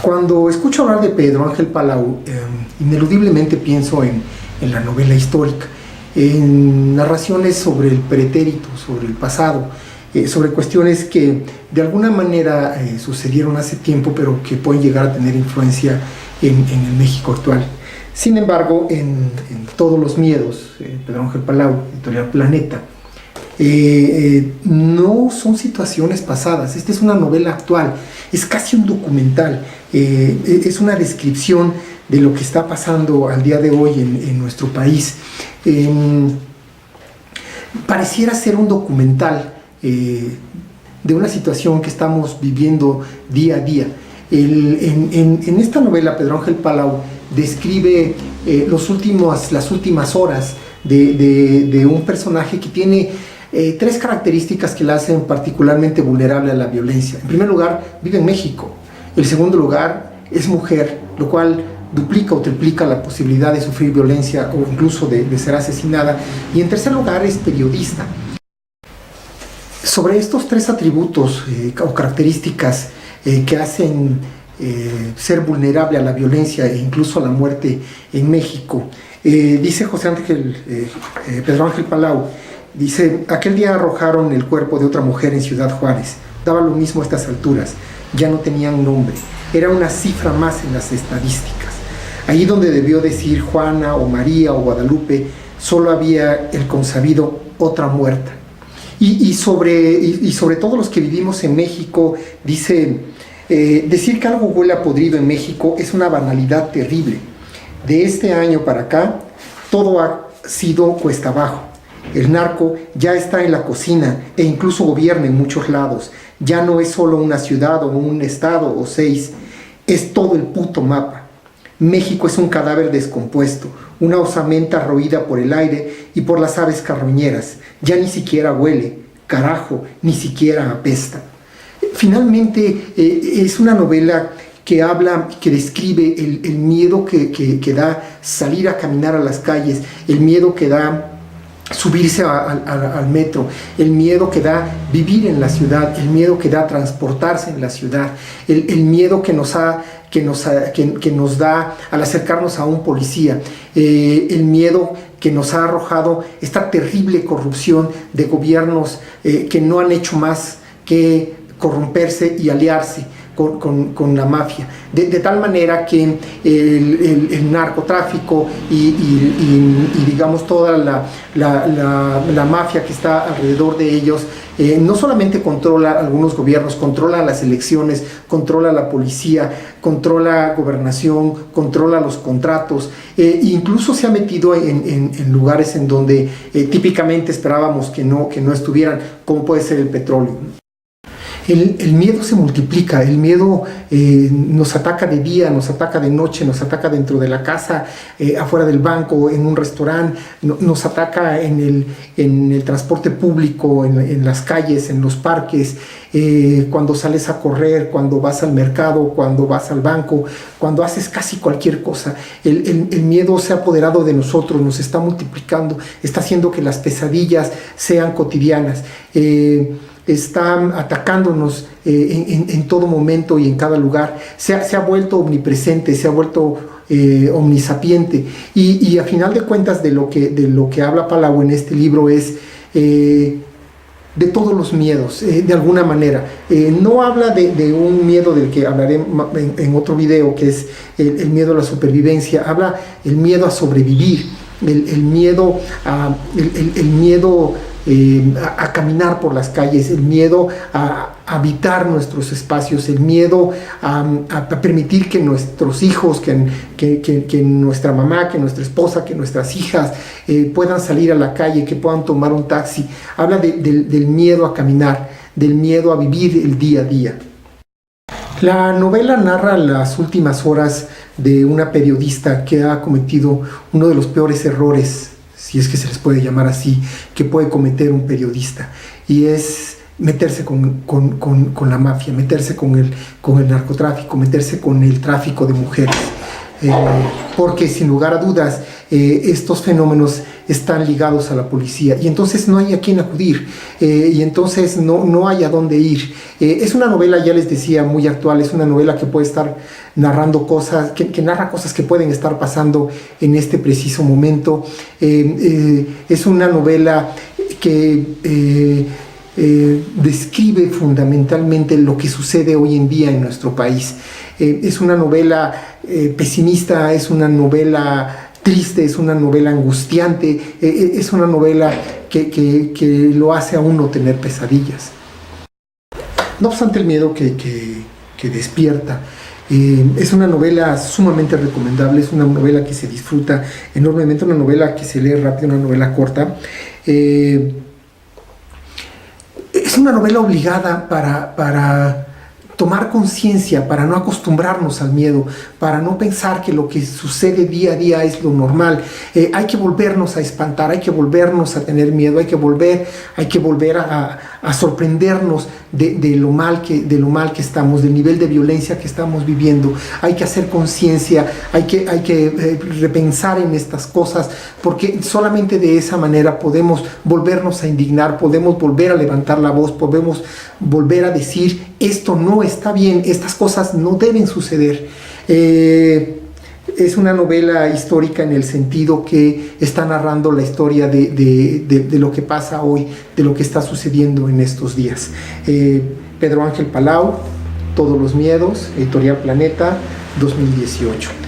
Cuando escucho hablar de Pedro Ángel Palau, ineludiblemente pienso en la novela histórica, en narraciones sobre el pretérito, sobre el pasado, sobre cuestiones que de alguna manera sucedieron hace tiempo, pero que pueden llegar a tener influencia en el México actual. Sin embargo, en Todos los miedos, Pedro Ángel Palau, editorial Planeta, no son situaciones pasadas. Esta es una novela actual, es casi un documental, es una descripción de lo que está pasando al día de hoy en nuestro país. Pareciera ser un documental de una situación que estamos viviendo día a día. En esta novela, Pedro Ángel Palau describe las últimas horas de un personaje que tiene tres características que la hacen particularmente vulnerable a la violencia. En primer lugar, vive en México. En segundo lugar, es mujer, lo cual duplica o triplica la posibilidad de sufrir violencia o incluso de ser asesinada. Y en tercer lugar, es periodista. Sobre estos tres atributos o características que hacen ser vulnerable a la violencia e incluso a la muerte en México, dice Pedro Ángel Palau, dice: aquel día arrojaron el cuerpo de otra mujer en Ciudad Juárez. Daba lo mismo a estas alturas, ya no tenían nombre, era una cifra más en las estadísticas. Allí donde debió decir Juana o María o Guadalupe, solo había el consabido otra muerta. Y sobre todos los que vivimos en México, dice: decir que algo huele a podrido en México es una banalidad terrible. De este año para acá, todo ha sido cuesta abajo. El narco ya está en la cocina e incluso gobierna en muchos lados. Ya no es solo una ciudad o un estado o 6, es todo el puto mapa. México es un cadáver descompuesto, una osamenta roída por el aire y por las aves carroñeras. Ya ni siquiera huele, carajo, ni siquiera apesta. Finalmente, es una novela que describe el miedo que da salir a caminar a las calles, el miedo que da subirse al metro, el miedo que da vivir en la ciudad, el miedo que da transportarse en la ciudad, el miedo que nos da al acercarnos a un policía, el miedo que nos ha arrojado esta terrible corrupción de gobiernos que no han hecho más que corromperse y aliarse con la mafia, de tal manera que el narcotráfico y digamos toda la mafia que está alrededor de ellos no solamente controla algunos gobiernos, controla las elecciones, controla la policía, controla gobernación, controla los contratos, incluso se ha metido en lugares en donde típicamente esperábamos que no estuvieran, como puede ser el petróleo. El miedo se multiplica, el miedo nos ataca de día, nos ataca de noche, nos ataca dentro de la casa, afuera del banco, en un restaurante, nos ataca en el transporte público, en las calles, en los parques, cuando sales a correr, cuando vas al mercado, cuando vas al banco, cuando haces casi cualquier cosa. El miedo se ha apoderado de nosotros, nos está multiplicando, está haciendo que las pesadillas sean cotidianas. Están atacándonos en todo momento y en cada lugar. Se ha vuelto omnipresente, se ha vuelto omnisapiente. Y a final de cuentas de lo que habla Palau en este libro es de todos los miedos, de alguna manera. No habla de un miedo del que hablaré en otro video, que es el miedo a la supervivencia. Habla el miedo a sobrevivir, el miedo a caminar por las calles, el miedo a habitar nuestros espacios, el miedo a permitir que nuestros hijos, que nuestra mamá, que nuestra esposa, que nuestras hijas puedan salir a la calle, que puedan tomar un taxi. Habla del miedo a caminar, del miedo a vivir el día a día. La novela narra las últimas horas de una periodista que ha cometido uno de los peores errores, si es que se les puede llamar así, que puede cometer un periodista, y es meterse con la mafia, meterse con el narcotráfico, meterse con el tráfico de mujeres, porque sin lugar a dudas estos fenómenos están ligados a la policía, y entonces no hay a quién acudir, y entonces no hay a dónde ir. Es una novela, ya les decía, muy actual, es una novela que puede estar narrando cosas, que narra cosas que pueden estar pasando en este preciso momento. Es una novela que describe fundamentalmente lo que sucede hoy en día en nuestro país. Es una novela pesimista, es una novela triste, es una novela angustiante, es una novela que lo hace a uno tener pesadillas. No obstante el miedo que despierta, es una novela sumamente recomendable, es una novela que se disfruta enormemente, una novela que se lee rápido, una novela corta. Es una novela obligada para tomar conciencia, para no acostumbrarnos al miedo, para no pensar que lo que sucede día a día es lo normal. Hay que volvernos a espantar, hay que volvernos a tener miedo, hay que volver a sorprendernos de lo mal que estamos, del nivel de violencia que estamos viviendo. Hay que hacer conciencia, hay que repensar en estas cosas, porque solamente de esa manera podemos volvernos a indignar, podemos volver a levantar la voz, podemos volver a decir: esto no está bien, estas cosas no deben suceder. Es una novela histórica en el sentido que está narrando la historia de lo que pasa hoy, de lo que está sucediendo en estos días. Pedro Ángel Palau, Todos los miedos, Editorial Planeta, 2018.